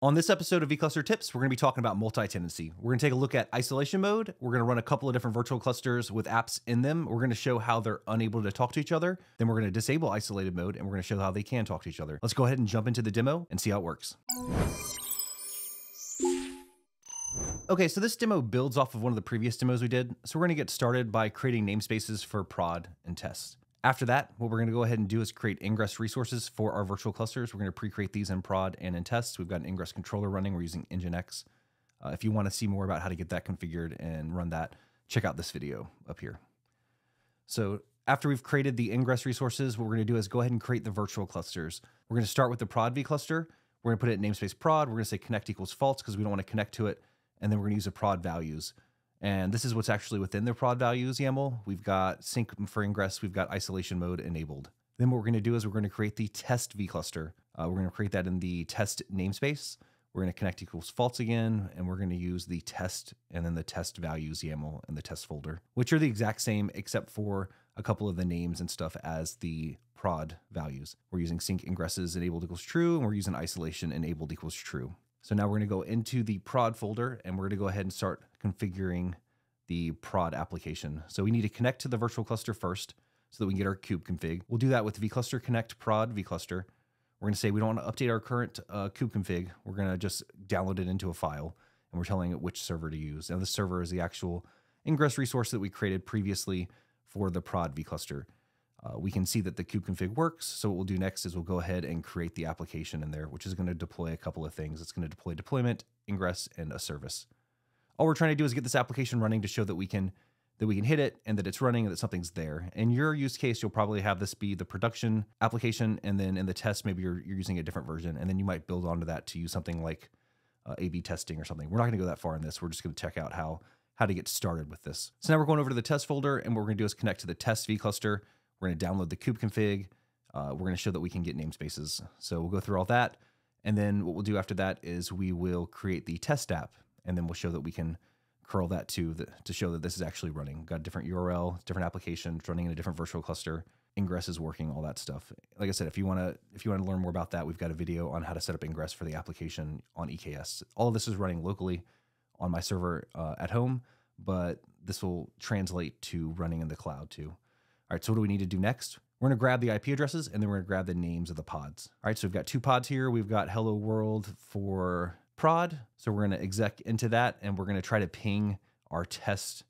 On this episode of vCluster Tips, we're going to be talking about multi-tenancy. We're going to take a look at isolation mode. We're going to run a couple of different virtual clusters with apps in them. We're going to show how they're unable to talk to each other. Then we're going to disable isolated mode, and we're going to show how they can talk to each other. Let's go ahead and jump into the demo and see how it works. Okay, so this demo builds off of one of the previous demos we did. So we're going to get started by creating namespaces for prod and test. After that, what we're going to go ahead and do is create ingress resources for our virtual clusters. We're going to pre-create these in prod and in test. We've got an ingress controller running. We're using Nginx. If you want to see more about how to get that configured and run that, check out this video up here. So after we've created the ingress resources, what we're going to do is go ahead and create the virtual clusters. We're going to start with the prod vCluster. We're going to put it in namespace prod. We're going to say connect equals false because we don't want to connect to it. And then we're going to use the prod values. And this is what's actually within the prod values YAML. We've got sync for ingress. We've got isolation mode enabled. Then what we're going to do is we're going to create the test vCluster. We're going to create that in the test namespace. We're going to connect equals false again, and we're going to use the test and then the test values YAML in the test folder, which are the exact same except for a couple of the names and stuff as the prod values. We're using sync ingresses enabled equals true, and we're using isolation enabled equals true. So now we're going to go into the prod folder and we're going to go ahead and start configuring the prod application. So we need to connect to the virtual cluster first so that we can get our kube config. We'll do that with vCluster connect prod vCluster. We're going to say we don't want to update our current kube config. We're going to just download it into a file and we're telling it which server to use. Now the server is the actual ingress resource that we created previously for the prod vCluster. We can see that the kube config works. So what we'll do next is we'll go ahead and create the application in there, which is going to deploy a couple of things. It's going to deploy deployment, ingress, and a service. All we're trying to do is get this application running to show that we can hit it and that it's running and that something's there. In your use case, you'll probably have this be the production application, and then in the test, maybe you're using a different version, and then you might build onto that to use something like A/B testing or something. We're not going to go that far in this. We're just going to check out how to get started with this. So now we're going over to the test folder, and what we're going to do is connect to the test vCluster. We're going to download the kube config. We're going to show that we can get namespaces. So we'll go through all that. And then what we'll do after that is we will create the test app. And then we'll show that we can curl that to show that this is actually running. We've got a different URL, different application, it's running in a different virtual cluster. Ingress is working, all that stuff. Like I said, if you want to learn more about that, we've got a video on how to set up ingress for the application on EKS. All of this is running locally on my server at home, but this will translate to running in the cloud too. All right, so what do we need to do next? We're going to grab the IP addresses, and then we're going to grab the names of the pods. All right, so we've got two pods here. We've got hello world for prod. So we're going to exec into that, and we're going to try to ping our test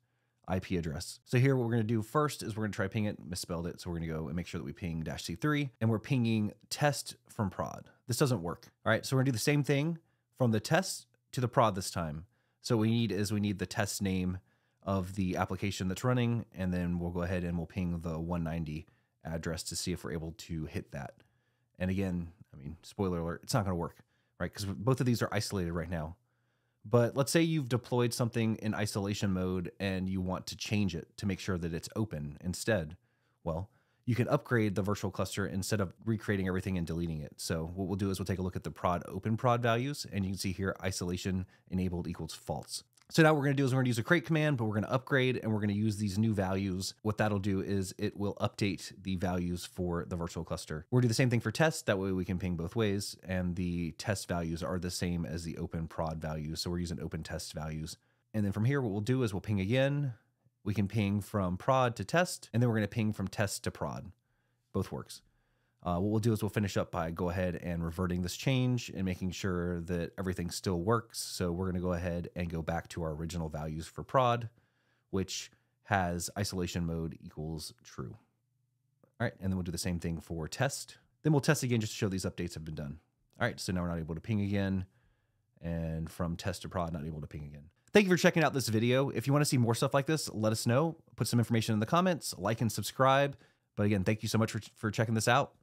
IP address. So here what we're going to do first is we're going to try to ping it, misspelled it. So we're going to go and make sure that we ping -C3, and we're pinging test from prod. This doesn't work. All right, so we're going to do the same thing from the test to the prod this time. So what we need the test name of the application that's running, and then we'll go ahead and we'll ping the 190 address to see if we're able to hit that. And again, I mean, spoiler alert, it's not going to work, right? Because both of these are isolated right now. But let's say you've deployed something in isolation mode and you want to change it to make sure that it's open instead. Well, you can upgrade the virtual cluster instead of recreating everything and deleting it. So what we'll do is we'll take a look at the prod open prod values, and you can see here isolation enabled equals false. So now what we're going to do is we're going to use a create command, but we're going to upgrade and we're going to use these new values. What that'll do is it will update the values for the virtual cluster. We'll do the same thing for test. That way we can ping both ways, and the test values are the same as the open prod values. So we're using open test values. And then from here, what we'll do is we'll ping again. We can ping from prod to test, and then we're going to ping from test to prod. Both works. What we'll do is we'll finish up by go ahead and reverting this change and making sure that everything still works. So we're going to go ahead and go back to our original values for prod, which has isolation mode equals true. All right, and then we'll do the same thing for test. Then we'll test again just to show these updates have been done. All right, so now we're not able to ping again, and from test to prod, not able to ping again. Thank you for checking out this video. If you want to see more stuff like this, let us know. Put some information in the comments, like and subscribe. But again, thank you so much for checking this out.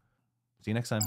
See you next time.